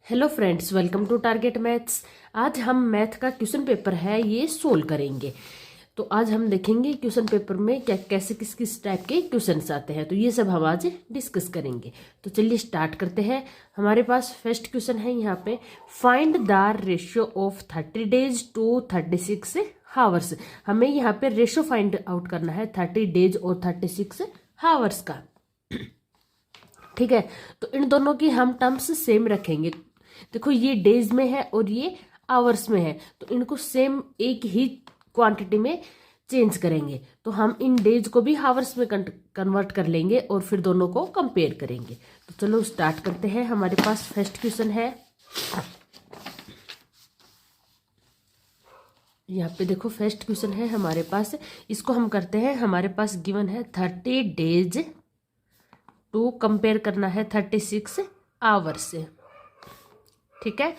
Hello friends, welcome to target maths. आज हम math का क्वेश्चन पेपर है ये सोल्व करेंगे। तो आज हम देखेंगे क्वेश्चन पेपर में क्या कैसे किस किस टाइप के क्वेश्चंस आते हैं, तो ये सब हम आज डिस्कस करेंगे। तो चलिए स्टार्ट करते हैं। हमारे पास फर्स्ट क्वेश्चन है यहाँ पे, find the ratio of 30 days to 36 hours. हमें यहाँ पे रेशियो फाइंड आउट करना है 30 डेज और 36 हावर्स का। ठीक है, तो इन दोनों की हम टर्म्स सेम रखेंगे। देखो ये डेज में है और ये आवर्स में है, तो इनको सेम एक ही क्वांटिटी में चेंज करेंगे। तो हम इन डेज को भी हावर्स में कन्वर्ट कर लेंगे और फिर दोनों को कंपेयर करेंगे। तो चलो स्टार्ट करते हैं। हमारे पास फर्स्ट क्वेश्चन है, यहाँ पे देखो फर्स्ट क्वेश्चन है हमारे पास। इसको हम करते हैं, हमारे पास गिवन है 30 डेज टू कंपेयर करना है 36 आवर्स से। ठीक है,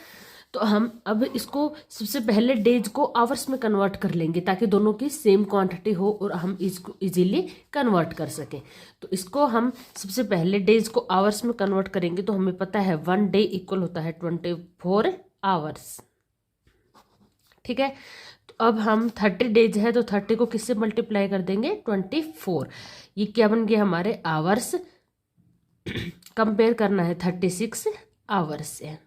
तो हम अब इसको सबसे पहले डेज को आवर्स में कन्वर्ट कर लेंगे ताकि दोनों की सेम क्वांटिटी हो और हम इसको इजीली कन्वर्ट कर सकें। तो इसको हम सबसे पहले डेज को आवर्स में कन्वर्ट करेंगे। तो हमें पता है 1 डे इक्वल होता है 24 आवर्स। ठीक है, तो अब हम 30 डेज है तो 30 को किससे मल्टीप्लाई कर देंगे 24। ये क्या बन गया हमारे आवर्स। कंपेयर करना है 36 आवर्स से।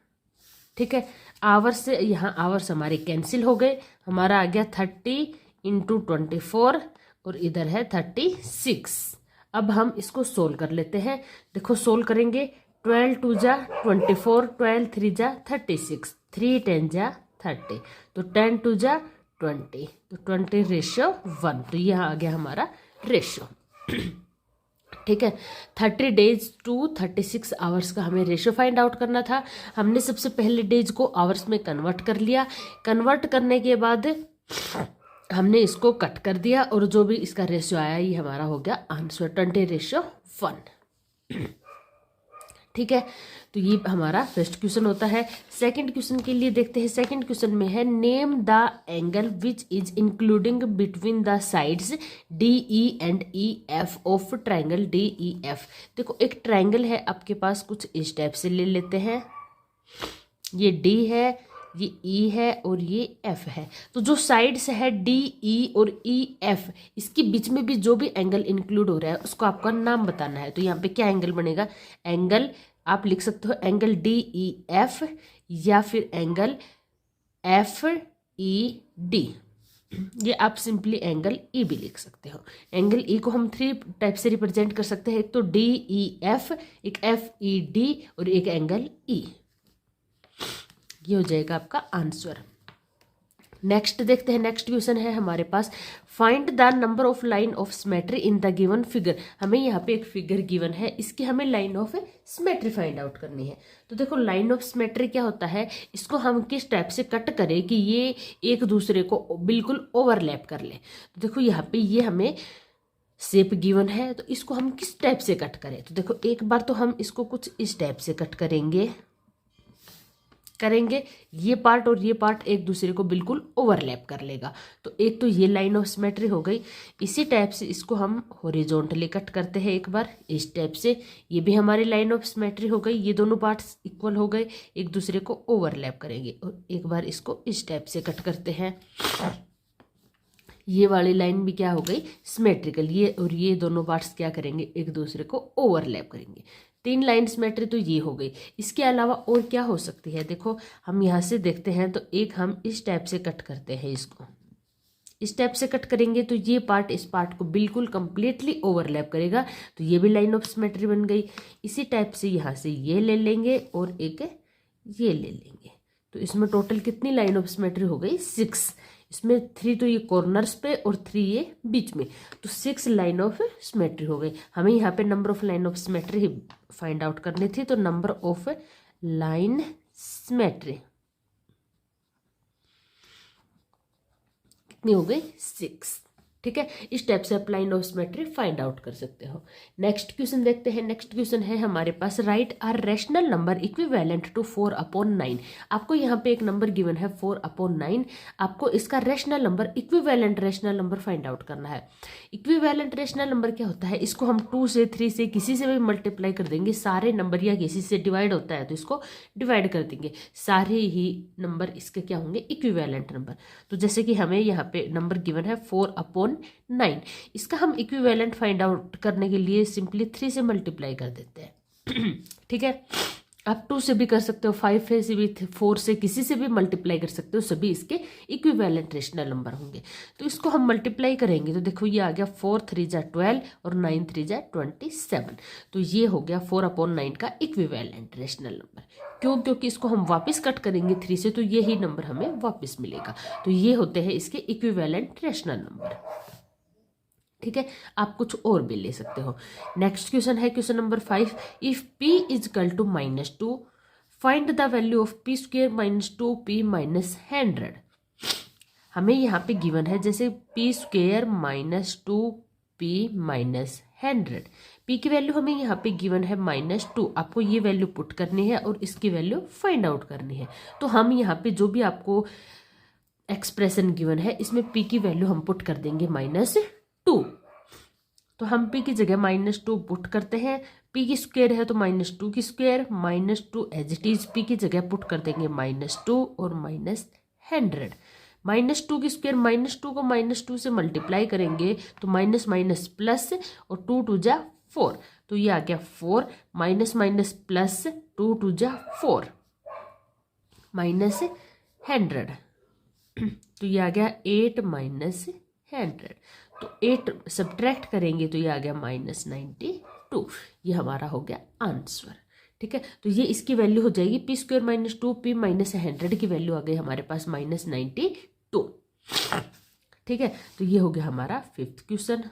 ठीक है, आवर्स से यहाँ आवर्स हमारे कैंसिल हो गए। हमारा आ गया 30 इंटू 24 और इधर है 36। अब हम इसको सोल्व कर लेते हैं। देखो सोल्व करेंगे, 12 2 जा 24, 12 3 जा 36, 3 10 जा 30, तो 10 2 जा 20, तो 20 रेशियो 1। तो यहाँ आ गया हमारा रेशियो। ठीक है, 30 डेज टू 36 आवर्स का हमें रेशियो फाइंड आउट करना था। हमने सबसे पहले डेज को आवर्स में कन्वर्ट कर लिया। कन्वर्ट करने के बाद हमने इसको कट कर दिया और जो भी इसका रेशियो आया ये हमारा हो गया आंसर 20 रेशियो 1। ठीक है, तो ये हमारा फर्स्ट क्वेश्चन होता है। सेकंड क्वेश्चन के लिए देखते हैं। सेकंड क्वेश्चन में है, name the angle which is including between the sides D E and E F of triangle D E F. देखो एक ट्राइंगल है आपके पास, कुछ इस टाइप से ले लेते हैं। ये डी है, ये ई है और ये एफ है। तो जो साइड्स है डी ई और ई एफ, इसके बीच में भी जो भी एंगल इंक्लूड हो रहा है उसको आपका नाम बताना है। तो यहाँ पे क्या एंगल बनेगा, एंगल आप लिख सकते हो एंगल डी ई एफ या फिर एंगल एफ ई डी। ये आप सिंपली एंगल ई भी लिख सकते हो। एंगल ई को हम 3 टाइप से रिप्रेजेंट कर सकते हैं, एक तो डी ई एफ, एक एफ ई डी और एक एंगल ई। ये हो जाएगा आपका आंसर। नेक्स्ट देखते हैं। नेक्स्ट क्वेश्चन है हमारे पास, find the number of line of symmetry in the given figure. हमें यहाँ पे एक फिगर गिवन है, इसकी हमें line of symmetry find out करनी है। तो देखो लाइन ऑफ सिमेट्री क्या होता है, इसको हम किस टाइप से कट करें कि ये एक दूसरे को बिल्कुल ओवरलैप कर ले। तो देखो यहाँ पे ये हमें शेप गिवन है, तो इसको हम किस टाइप से कट करें। तो देखो एक बार तो हम इसको कुछ इस टाइप से कट करेंगे। ये पार्ट और ये पार्ट एक दूसरे को बिल्कुल ओवरलैप कर लेगा। तो एक तो ये लाइन ऑफ सिमेट्री हो गई। इसी टाइप से इसको हम हॉरिजॉन्टली कट करते हैं एक बार इस टाइप से, ये भी हमारी लाइन ऑफ सिमेट्री हो गई। ये दोनों पार्ट्स इक्वल हो गए, एक दूसरे को ओवरलैप करेंगे। और एक बार इसको इस टाइप से कट करते हैं, ये वाली लाइन भी क्या हो गई सिमेट्रिकल। ये और ये दोनों पार्ट्स क्या करेंगे, एक दूसरे को ओवरलैप करेंगे। 3 लाइन सिमेट्री तो ये हो गई। इसके अलावा और क्या हो सकती है, देखो हम यहाँ से देखते हैं तो एक हम इस टाइप से कट करते हैं, इसको इस टाइप से कट करेंगे तो ये पार्ट इस पार्ट को बिल्कुल कंप्लीटली ओवरलैप करेगा। तो ये भी लाइन ऑफ सिमेट्री बन गई। इसी टाइप से यहाँ से ये ले लेंगे और एक ये ले लेंगे। तो इसमें टोटल कितनी लाइन ऑफ सिमेट्री हो गई 6। इसमें 3 तो ये कॉर्नर्स पे और 3 ये बीच में, तो 6 लाइन ऑफ सिमेट्री हो गई। हमें यहाँ पे number of line of symmetry find out करनी थी, तो नंबर ऑफ लाइन सिमेट्री कितनी हो गई 6। ठीक है, इस टाइप से आप line of symmetry find out कर सकते हो। नेक्स्ट क्वेश्चन देखते हैं। नेक्स्ट क्वेश्चन है हमारे पास, राइट आर रैशनल नंबर इक्विवेलेंट टू 4/9। आपको यहाँ पे एक नंबर गिवन है 4/9, आपको इसका rational number, equivalent rational number find out करना है। इक्विवेलेंट रैशनल नंबर क्या होता है, इसको हम 2 से 3 से किसी से भी मल्टीप्लाई कर देंगे, सारे नंबर या किसी से डिवाइड होता है तो इसको डिवाइड कर देंगे, सारे ही नंबर इसके क्या होंगे, इक्विवेलेंट नंबर। तो जैसे कि हमें यहाँ पे नंबर गिवन है 4/9, इसका हम इक्विवेलेंट फाइंड आउट करने के लिए सिंपली 3 से मल्टीप्लाई कर देते हैं। ठीक है, आप 2 से भी कर सकते हो, 5 से भी, 4 से, किसी से भी मल्टीप्लाई कर सकते हो, सभी इसके इक्विवेलेंट रेशनल नंबर होंगे। तो इसको हम मल्टीप्लाई करेंगे तो देखो ये आ गया 4 3 जा 12 और 9 3 जा 27। तो ये हो गया 4/9 का इक्विवेलेंट रेशनल नंबर। क्यों? क्योंकि इसको हम वापस कट करेंगे 3 से तो यही नंबर हमें वापस मिलेगा। तो ये होते हैं इसके इक्विवेलेंट रेशनल नंबर। ठीक है, आप कुछ और भी ले सकते हो। नेक्स्ट क्वेश्चन है question number 5, if p is equal to -2 find the value of p square -2p -100। हमें यहाँ पे गिवन है जैसे p स्क्वेयर -2p -100, p की वैल्यू हमें यहाँ पे गिवन है -2, आपको ये वैल्यू पुट करनी है और इसकी वैल्यू फाइंड आउट करनी है। तो हम यहाँ पे जो भी आपको एक्सप्रेशन गिवन है इसमें p की वैल्यू हम पुट कर देंगे -2। तो हम p की जगह -2 पुट करते हैं, p की स्क्वायर है तो -2 की square, -2 as it is p की जगह पुट कर देंगे -2 और -100। -2 की स्क्वायर, -2 को -2 से मल्टीप्लाई करेंगे तो माइनस माइनस प्लस और 2 2 जा 4, तो ये आ गया 4 माइनस माइनस प्लस 2 2 जा 4 -100। तो ये आ गया 8 -100। तो 8 सब्ट्रैक्ट करेंगे तो ये आ गया -92। ये हमारा हो गया आंसर। ठीक है, तो ये इसकी वैल्यू हो जाएगी p स्क्वायर -2 p -100 की वैल्यू आ गई हमारे पास -92। ठीक है, तो ये हो गया हमारा 5th क्वेश्चन।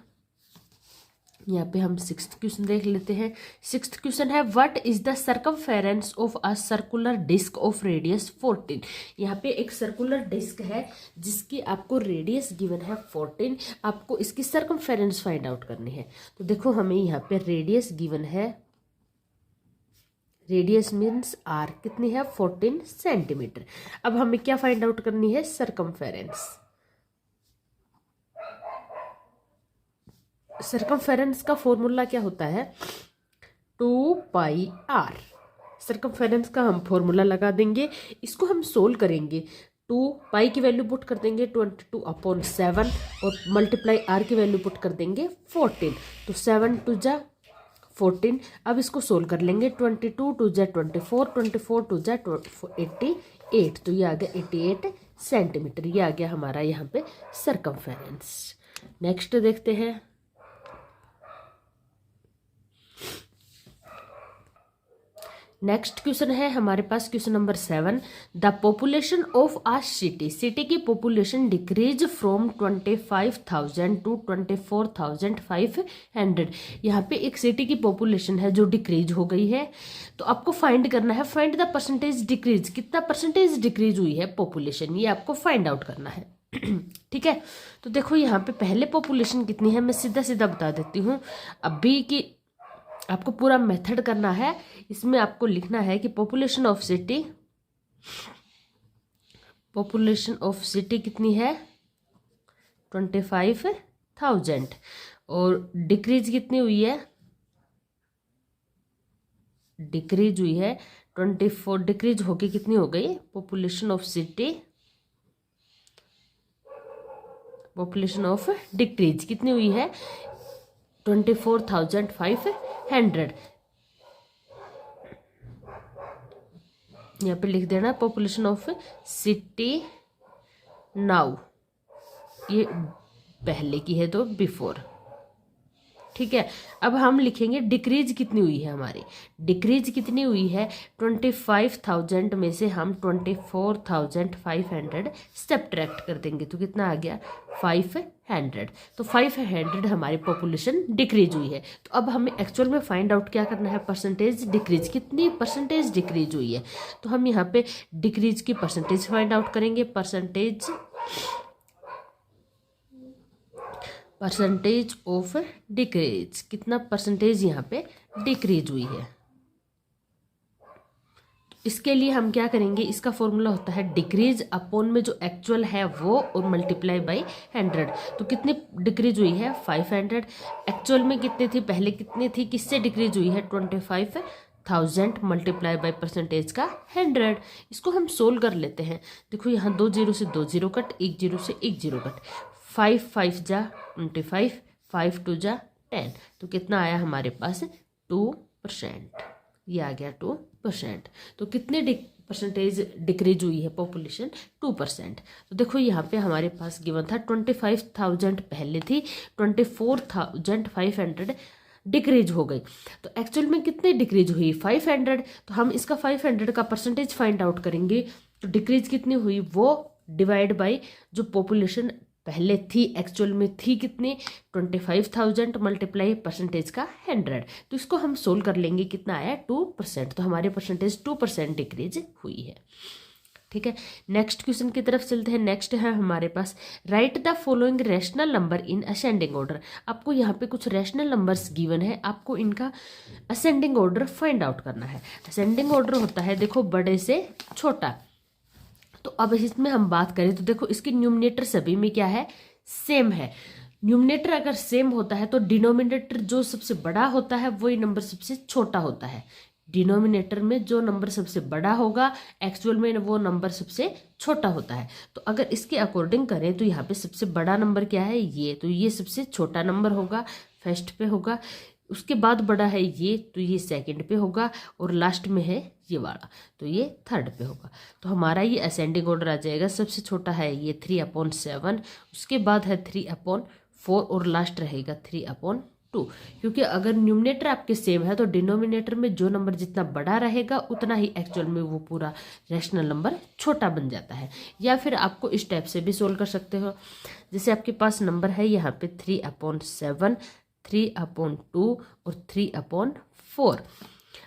यहाँ पे हम 6th क्वेश्चन देख लेते हैं। 6th क्वेश्चन है, what is the circumference of a circular disc of radius 14। यहाँ पे एक सर्कुलर डिस्क है जिसकी आपको रेडियस गिवन है 14, आपको इसकी सर्कमफेरेंस फाइंड आउट करनी है। तो देखो हमें यहाँ पे रेडियस गिवन है, रेडियस मीन्स आर कितनी है 14 सेंटीमीटर। अब हमें क्या फाइंड आउट करनी है, सर्कमफेरेंस। सर्कमफेरेंस का फॉर्मूला क्या होता है, 2πr। सर्कमफेरेंस का हम फॉर्मूला लगा देंगे, इसको हम सोल्व करेंगे। 2π की वैल्यू पुट कर देंगे 22/7 और मल्टीप्लाई r की वैल्यू पुट कर देंगे 14, तो 7 2 जा 14। अब इसको सोल्व कर लेंगे, 22 2 जा 24, 24 2 जा 88, तो ये आ गया 88 सेंटीमीटर। ये आ गया हमारा यहाँ पे सर्कमफेरेंस। नेक्स्ट देखते हैं। नेक्स्ट क्वेश्चन है हमारे पास question number 7, the population of a city. City की पॉपुलेशन डिक्रीज फ्रॉम 25,000 टू 24,500। यहाँ पे एक सिटी की पॉपुलेशन है जो डिक्रीज हो गई है, तो आपको फाइंड करना है, फाइंड द परसेंटेज डिक्रीज, कितना परसेंटेज डिक्रीज हुई है पॉपुलेशन, ये आपको फाइंड आउट करना है। ठीक है, तो देखो यहाँ पे पहले पॉपुलेशन कितनी है मैं सीधा सीधा बता देती हूँ। अभी की आपको पूरा मेथड करना है, इसमें आपको लिखना है कि population of city, population of city कितनी है 25,000 और डिक्रीज कितनी हुई है, डिक्रीज हुई है 24, डिक्रीज होके कितनी हो गई population of city, population of decrease कितनी हुई है 24,500। यहाँ पे लिख देना पॉपुलेशन ऑफ सिटी नाउ, ये पहले की है तो बिफोर। ठीक है, अब हम लिखेंगे डिक्रीज कितनी हुई है हमारी, डिक्रीज कितनी हुई है 25,000 में से हम 24,500 सब्ट्रैक्ट कर देंगे तो कितना आ गया 500। तो 500 हमारी पॉपुलेशन डिक्रीज हुई है। तो अब हमें एक्चुअल में फाइंड आउट क्या करना है, परसेंटेज डिक्रीज, कितनी परसेंटेज डिक्रीज हुई है। तो हम यहाँ पे डिक्रीज की परसेंटेज फाइंड आउट करेंगे, परसेंटेज ऑफ डिक्रीज, कितना परसेंटेज यहाँ पे डिक्रीज हुई है। इसके लिए हम क्या करेंगे, इसका फॉर्मूला होता है डिक्रीज अपॉन में जो एक्चुअल है वो और मल्टीप्लाई बाई 100। तो कितनी डिक्रीज हुई है 500। एक्चुअल में कितनी थी, पहले कितनी थी, किससे डिक्रीज हुई है 25,000 मल्टीप्लाई बाई परसेंटेज का 100। इसको हम सोल्व कर लेते हैं। देखो यहाँ 2 जीरो से 2 जीरो कट, 1 जीरो से 1 जीरो कट, 5 5 जा 25, 5 2 जा 10, तो कितना आया हमारे पास 2%। ये आ गया 2%। तो कितने परसेंटेज डिक्रीज हुई है पॉपुलेशन, 2%। तो देखो यहाँ पे हमारे पास गिवन था 25,000 पहले थी, 24,500 डिक्रीज हो गई। तो एक्चुअल में कितने डिक्रीज हुई 500। तो हम इसका 500 का परसेंटेज फाइंड आउट करेंगे। तो डिक्रीज कितनी हुई वो डिवाइड बाई जो पॉपुलेशन पहले थी, एक्चुअल में थी कितनी 25,000 मल्टीप्लाई परसेंटेज का 100। तो इसको हम सोल्व कर लेंगे, कितना आया 2%। तो हमारे परसेंटेज 2% डिक्रीज हुई है। ठीक है, नेक्स्ट क्वेश्चन की तरफ चलते हैं। नेक्स्ट है हमारे पास write the following rational number in ascending order. आपको यहाँ पे कुछ रैशनल नंबर्स गिवन है, आपको इनका असेंडिंग ऑर्डर फाइंड आउट करना है। असेंडिंग ऑर्डर होता है देखो बड़े से छोटा। तो अब इसमें हम बात करें तो देखो इसकी न्यूमरेटर सभी में क्या है, सेम है। न्यूमरेटर अगर सेम होता है तो डिनोमिनेटर जो सबसे बड़ा होता है वही नंबर सबसे छोटा होता है। डिनोमिनेटर में जो नंबर सबसे बड़ा होगा एक्चुअल में वो नंबर सबसे छोटा होता है। तो अगर इसके अकॉर्डिंग करें तो यहाँ पे सबसे बड़ा नंबर क्या है ये, तो ये सबसे छोटा नंबर होगा, फर्स्ट पे होगा। उसके बाद बड़ा है ये, तो ये सेकंड पे होगा, और लास्ट में है ये वाला, तो ये थर्ड पे होगा। तो हमारा ये असेंडिंग ऑर्डर आ जाएगा। सबसे छोटा है ये 3/7, उसके बाद है 3/4 और लास्ट रहेगा 3/2। क्योंकि अगर न्यूमरेटर आपके सेम है तो डिनोमिनेटर में जो नंबर जितना बड़ा रहेगा उतना ही एक्चुअल में वो पूरा रैशनल नंबर छोटा बन जाता है। या फिर आपको इस टाइप से भी सोल्व कर सकते हो, जैसे आपके पास नंबर है यहाँ पे 3/7, 3/2 और 3/4।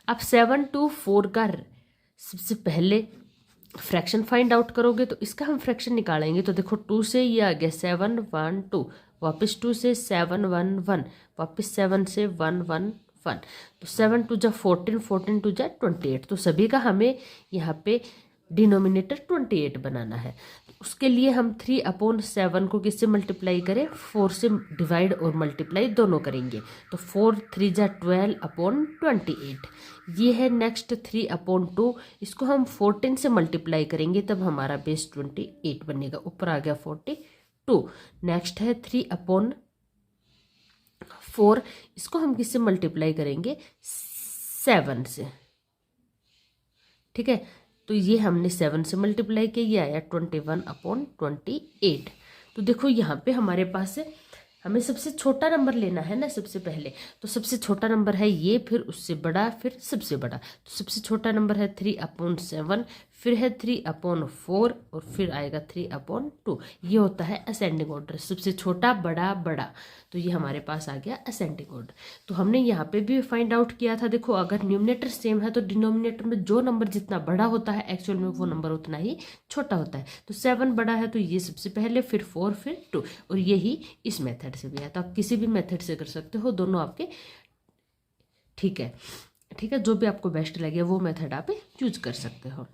आप 7 to 4 का सबसे पहले फ्रैक्शन फाइंड आउट करोगे तो इसका हम फ्रैक्शन निकालेंगे। तो देखो 2 से ये आ गया 7 1 2, वापस 2 से 7 1 1, वापस 7 से 1 1 1। तो 7 2 जा 14, 14 2 जा 28। तो सभी का हमें यहाँ पे डिनोमिनेटर 28 बनाना है। उसके लिए हम 3/7 को किससे मल्टीप्लाई करें, 4 से डिवाइड और मल्टीप्लाई दोनों करेंगे। तो 4 3 जा 12/28। ये है नेक्स्ट 3/2, इसको हम 14 से मल्टीप्लाई करेंगे तब हमारा बेस 28 बनेगा, ऊपर आ गया 42। नेक्स्ट है 3/4, इसको हम किससे मल्टीप्लाई करेंगे 7 से। ठीक है, तो ये हमने 7 से मल्टीप्लाई किया, ये आया 21/28। तो देखो यहाँ पे हमारे पास है, हमें सबसे छोटा नंबर लेना है ना सबसे पहले। तो सबसे छोटा नंबर है ये, फिर उससे बड़ा, फिर सबसे बड़ा। तो सबसे छोटा नंबर है 3/7, फिर है 3/4 और फिर आएगा 3/2। ये होता है असेंडिंग ऑर्डर, सबसे छोटा बड़ा बड़ा। तो ये हमारे पास आ गया असेंडिंग ऑर्डर। तो हमने यहाँ पे भी फाइंड आउट किया था, देखो अगर न्यूमरेटर सेम है तो डिनोमिनेटर में जो नंबर जितना बड़ा होता है एक्चुअल में वो नंबर उतना ही छोटा होता है। तो 7 बड़ा है तो ये सबसे पहले, फिर 4, फिर 2, और यही इस मेथड से भी है। तो आप किसी भी मेथड से कर सकते हो, दोनों आपके ठीक है। ठीक है, जो भी आपको बेस्ट लगे वो मेथड आप यूज कर सकते हो।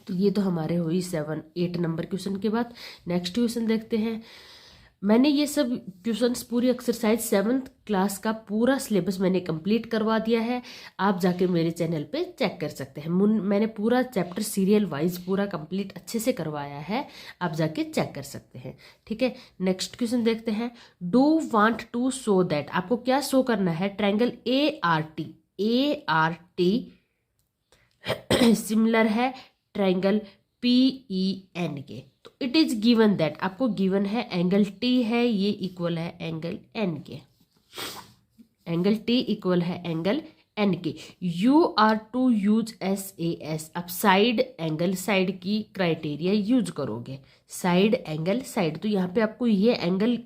तो ये तो हमारे हुई 7 8 नंबर क्वेश्चन के बाद। नेक्स्ट क्वेश्चन देखते हैं। मैंने ये सब क्वेश्चंस पूरी एक्सरसाइज 7th क्लास का पूरा सिलेबस मैंने कंप्लीट करवा दिया है, आप जाके मेरे चैनल पे चेक कर सकते हैं। मैंने पूरा चैप्टर सीरियल वाइज पूरा कंप्लीट अच्छे से करवाया है, आप जाके चेक कर सकते हैं। ठीक है, नेक्स्ट क्वेश्चन देखते हैं। Do want to show that, आपको क्या शो करना है, ट्रायंगल ART सिमिलर है ट्रायंगल PEN के। तो इट इज गिवन दैट, आपको गिवन है एंगल T है, ये इक्वल है एंगल N के। एंगल T इक्वल है एंगल N के। You are to use SAS, अब साइड एंगल साइड की क्राइटेरिया यूज करोगे, साइड एंगल साइड। तो यहाँ पे आपको ये एंगल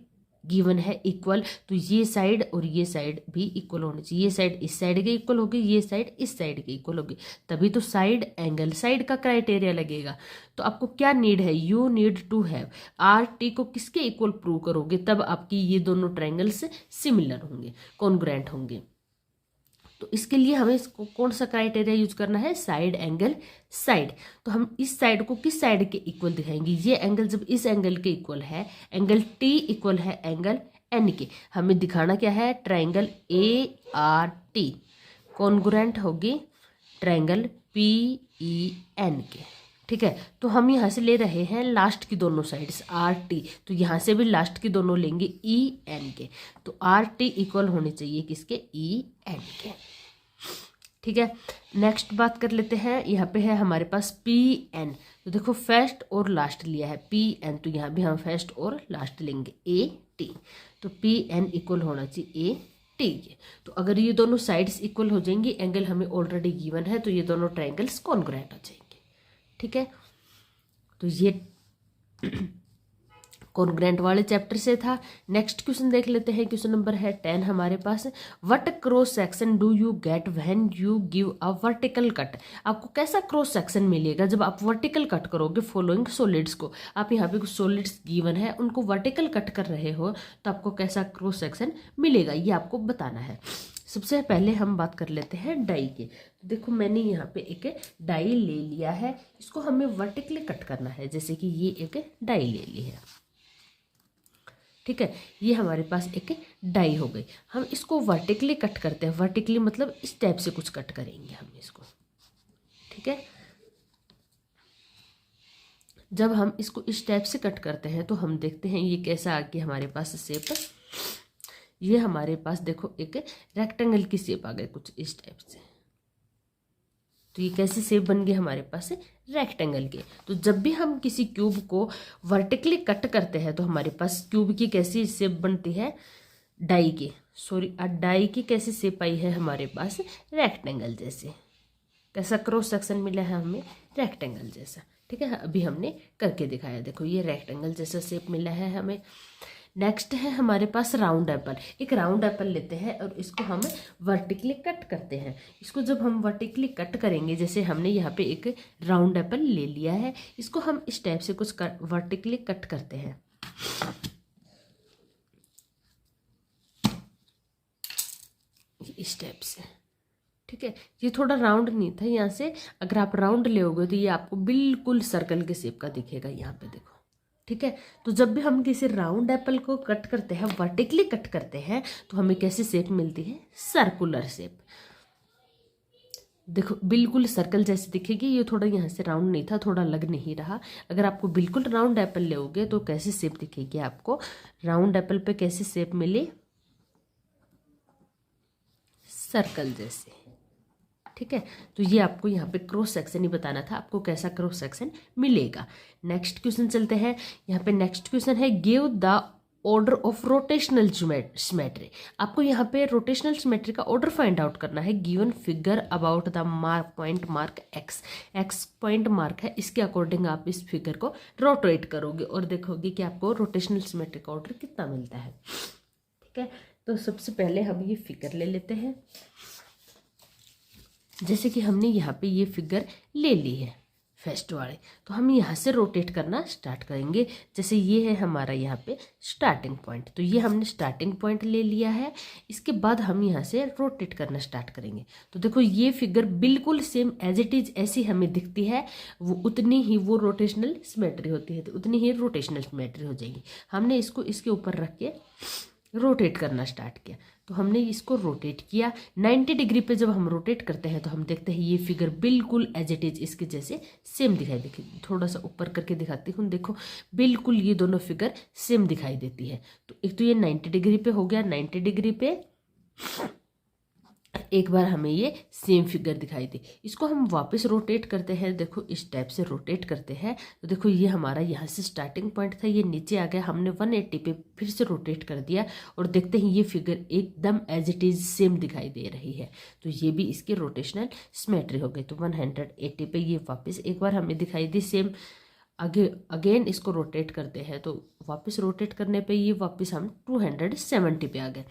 गिवन है इक्वल, तो ये साइड और ये साइड भी इक्वल होनी चाहिए। ये साइड इस साइड के इक्वल होगी, ये साइड इस साइड के इक्वल होगी, तभी तो साइड एंगल साइड का क्राइटेरिया लगेगा। तो आपको क्या नीड है, you need to have R T को किसके इक्वल प्रूव करोगे, तब आपकी ये दोनों ट्रायंगल्स सिमिलर होंगे, कॉन्ग्रुएंट होंगे। तो इसके लिए हमें इसको कौन सा क्राइटेरिया यूज करना है, साइड एंगल साइड। तो हम इस साइड को किस साइड के इक्वल दिखाएंगे, ये एंगल जब इस एंगल के इक्वल है, एंगल टी इक्वल है एंगल एन के, हमें दिखाना क्या है, triangle A R T congruent होगी ट्रायंगल पी ई एन के। ठीक है, तो हम यहाँ से ले रहे हैं लास्ट की दोनों साइड्स आर टी, तो यहाँ से भी लास्ट की दोनों लेंगे ई एन के, तो आर टी इक्वल होने चाहिए किसके, ई एन के। ठीक है, नेक्स्ट बात कर लेते हैं, यहाँ पे है हमारे पास पी एन, तो देखो फर्स्ट और लास्ट लिया है पी एन, तो यहाँ भी हम फर्स्ट और लास्ट लेंगे ए टी, तो पी एन इक्वल होना चाहिए ए टी के। तो अगर ये दोनों साइड्स इक्वल हो जाएंगी, एंगल हमें ऑलरेडी गिवन है, तो ये दोनों ट्रायंगल्स कॉन्ग्रुएंट हो जाएंगे। ठीक है, तो ये कॉन्ग्रुएंट वाले चैप्टर से था। नेक्स्ट क्वेश्चन देख लेते हैं, क्वेश्चन नंबर है 10 हमारे पास। What cross section do you get when you give a vertical cut. आपको कैसा क्रॉस सेक्शन मिलेगा जब आप वर्टिकल कट करोगे फॉलोइंग सॉलिड्स को। आप यहाँ पे कुछ सॉलिड्स गिवन है, उनको वर्टिकल कट कर रहे हो, तो आपको कैसा क्रॉस सेक्शन मिलेगा, ये आपको बताना है। सबसे पहले हम बात कर लेते हैं डाई के। देखो मैंने यहाँ पे एक डाई ले लिया है, इसको हमें वर्टिकली कट करना है, जैसे कि ये एक डाई ले ली है। ठीक है, ये हमारे पास एक डाई हो गई। हम इसको वर्टिकली कट करते हैं, वर्टिकली मतलब इस टाइप से कुछ कट करेंगे हम इसको। ठीक है, जब हम इसको इस टाइप से कट करते हैं तो हम देखते हैं ये कैसा आ गया हमारे पास शेप। ये हमारे पास देखो एक रेक्टेंगल की शेप आ गई कुछ इस टाइप से। तो ये कैसे शेप बन गए हमारे पास रेक्टेंगल के। तो जब भी हम किसी क्यूब को वर्टिकली कट करते हैं तो हमारे पास क्यूब की कैसी शेप बनती है, डाई की, डाई की कैसी शेप आई है हमारे पास, रेक्टेंगल जैसे। कैसा क्रॉस सेक्शन मिला है हमें, रेक्टेंगल जैसा। ठीक है, अभी हमने करके दिखाया, देखो ये रेक्टेंगल जैसा शेप मिला है हमें। नेक्स्ट है हमारे पास राउंड एप्पल। एक राउंड एप्पल लेते हैं और इसको हम वर्टिकली कट करते हैं। इसको जब हम वर्टिकली कट करेंगे, जैसे हमने यहाँ पे एक राउंड एप्पल ले लिया है, इसको हम इस टाइप से कुछ वर्टिकली कट करते हैं। इस टाइप से। ठीक है, ये थोड़ा राउंड नहीं था, यहाँ से अगर आप राउंड लेओगे तो ये आपको बिल्कुल सर्कल के शेप का दिखेगा यहाँ पे देखो। ठीक है, तो जब भी हम किसी राउंड एप्पल को कट करते हैं, वर्टिकली कट करते हैं, तो हमें कैसी शेप मिलती है, सर्कुलर शेप। देखो बिल्कुल सर्कल जैसे दिखेगी। ये थोड़ा यहाँ से राउंड नहीं था, थोड़ा लग नहीं रहा। अगर आपको बिल्कुल राउंड एप्पल लेओगे तो कैसी शेप दिखेगी आपको, राउंड एप्पल पे कैसी शेप मिली, सर्कल जैसे। ठीक है, तो ये आपको यहाँ पे क्रॉस सेक्शन ही बताना था, आपको कैसा क्रॉस सेक्शन मिलेगा। नेक्स्ट क्वेश्चन चलते हैं, यहाँ पे नेक्स्ट क्वेश्चन है, give the order of rotational symmetry. आपको यहाँ पे रोटेशनल सिमेट्री का ऑर्डर फाइंड आउट करना है। Given figure about the point mark x, x point mark है, इसके अकॉर्डिंग आप इस फिगर को रोटेट करोगे और देखोगे कि आपको रोटेशनल सिमेट्री का ऑर्डर कितना मिलता है। ठीक है, तो सबसे पहले हम ये फिगर ले लेते हैं। जैसे कि हमने यहाँ पे ये फिगर ले ली है फर्स्ट वाले, तो हम यहाँ से रोटेट करना स्टार्ट करेंगे। जैसे ये है हमारा यहाँ पे स्टार्टिंग पॉइंट, तो ये हमने स्टार्टिंग पॉइंट ले लिया है। इसके बाद हम यहाँ से रोटेट करना स्टार्ट करेंगे। तो देखो ये फिगर बिल्कुल सेम एज इट इज ऐसी हमें दिखती है, वो उतनी ही वो रोटेशनल सिमेट्री होती है, तो उतनी ही रोटेशनल सिमेट्री हो जाएगी। हमने इसको इसके ऊपर रख के रोटेट करना स्टार्ट किया, तो हमने इसको रोटेट किया 90 डिग्री पे। जब हम रोटेट करते हैं तो हम देखते हैं ये फिगर बिल्कुल एज इट इज इसके जैसे सेम दिखाई देती है। थोड़ा सा ऊपर करके दिखाती हूँ, देखो बिल्कुल ये दोनों फिगर सेम दिखाई देती है। तो एक तो ये 90 डिग्री पे हो गया, 90 डिग्री पे एक बार हमें ये सेम फिगर दिखाई दी। इसको हम वापस रोटेट करते हैं, देखो इस टाइप से रोटेट करते हैं। तो देखो ये हमारा यहाँ से स्टार्टिंग पॉइंट था, ये नीचे आ गया, हमने 180 पे फिर से रोटेट कर दिया और देखते हैं ये फिगर एकदम एज इट इज सेम दिखाई दे रही है। तो ये भी इसकी रोटेशनल सिमेट्री हो गई। तो 180 पे ये वापस एक बार हमें दिखाई दी सेम। आगे अगेन इसको रोटेट करते हैं तो वापस रोटेट करने पे ये वापस हम 270 पे आ गए।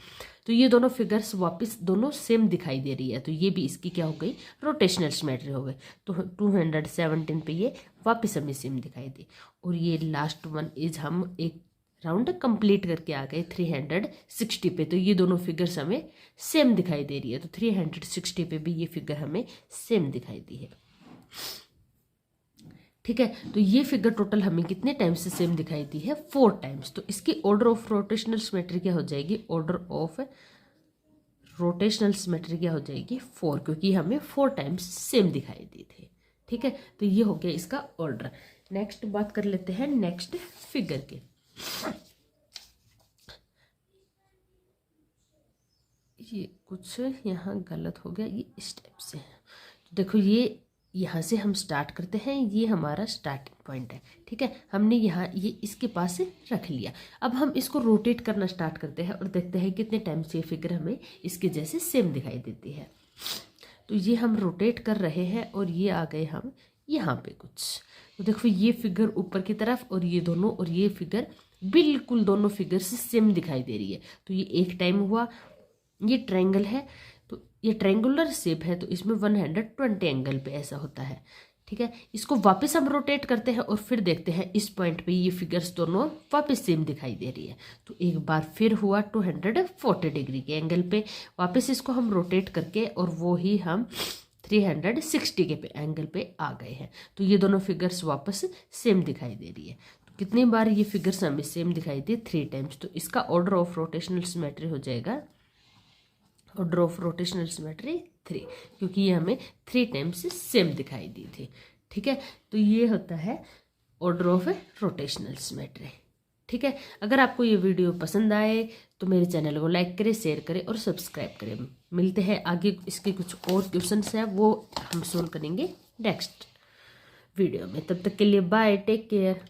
तो ये दोनों फिगर्स वापस दोनों सेम दिखाई दे रही है, तो ये भी इसकी क्या हो गई, रोटेशनल सिमेट्री हो गई। तो 217 पे ये वापस हमें सेम दिखाई दी। और ये लास्ट वन इज हम एक राउंड कंप्लीट करके आ गए 360 पे, तो ये दोनों फिगर्स हमें सेम दिखाई दे रही है। तो 360 पे भी ये फिगर हमें सेम दिखाई दी है। ठीक है, तो ये फिगर टोटल हमें कितने टाइम्स से सेम दिखाई दी है, 4 टाइम्स। तो इसकी ऑर्डर ऑफ रोटेशनल सिमेट्री क्या हो जाएगी, ऑर्डर ऑफ रोटेशनल सिमेट्री क्या हो जाएगी, 4, क्योंकि हमें 4 टाइम्स सेम दिखाई दी थी। ठीक है, तो ये हो गया इसका ऑर्डर। नेक्स्ट बात कर लेते हैं नेक्स्ट फिगर के। ये कुछ यहाँ गलत हो गया, ये इस टाइप से है। तो देखो ये यहाँ से हम स्टार्ट करते हैं, ये हमारा स्टार्टिंग पॉइंट है। ठीक है, हमने यहाँ ये इसके पास से रख लिया। अब हम इसको रोटेट करना स्टार्ट करते हैं और देखते हैं कितने टाइम से ये फिगर हमें इसके जैसे सेम दिखाई देती है। तो ये हम रोटेट कर रहे हैं और ये आ गए हम यहाँ पे कुछ। तो देखो ये फिगर ऊपर की तरफ और ये दोनों और ये फिगर बिल्कुल दोनों फिगर से सेम दिखाई दे रही है। तो ये एक टाइम हुआ, ये ट्रायंगल है तो ये ट्रायंगुलर शेप है, तो इसमें 120 एंगल पे ऐसा होता है। ठीक है, इसको वापस हम रोटेट करते हैं और फिर देखते हैं इस पॉइंट पे ये फिगर्स दोनों वापस सेम दिखाई दे रही है। तो एक बार फिर हुआ 240 डिग्री के एंगल पे, वापस इसको हम रोटेट करके और वो ही हम 360 के एंगल पे आ गए हैं। तो ये दोनों फिगर्स वापस सेम दिखाई दे रही है। तो कितनी बार ये फिगर्स हमें सेम दिखाई दी, 3 टाइम्स। तो इसका ऑर्डर ऑफ रोटेशनल सिमेट्री हो जाएगा, ऑर्डर ऑफ रोटेशनल सिमेट्री 3, क्योंकि ये हमें 3 टाइम्स सेम दिखाई दी थी। ठीक है, तो ये होता है ऑर्डर ऑफ रोटेशनल सिमेट्री। ठीक है, अगर आपको ये वीडियो पसंद आए तो मेरे चैनल को लाइक करें, शेयर करें और सब्सक्राइब करें। मिलते हैं आगे, इसके कुछ और क्वेश्चंस हैं वो हम सोल्व करेंगे नेक्स्ट वीडियो में। तब तक के लिए बाय, टेक केयर।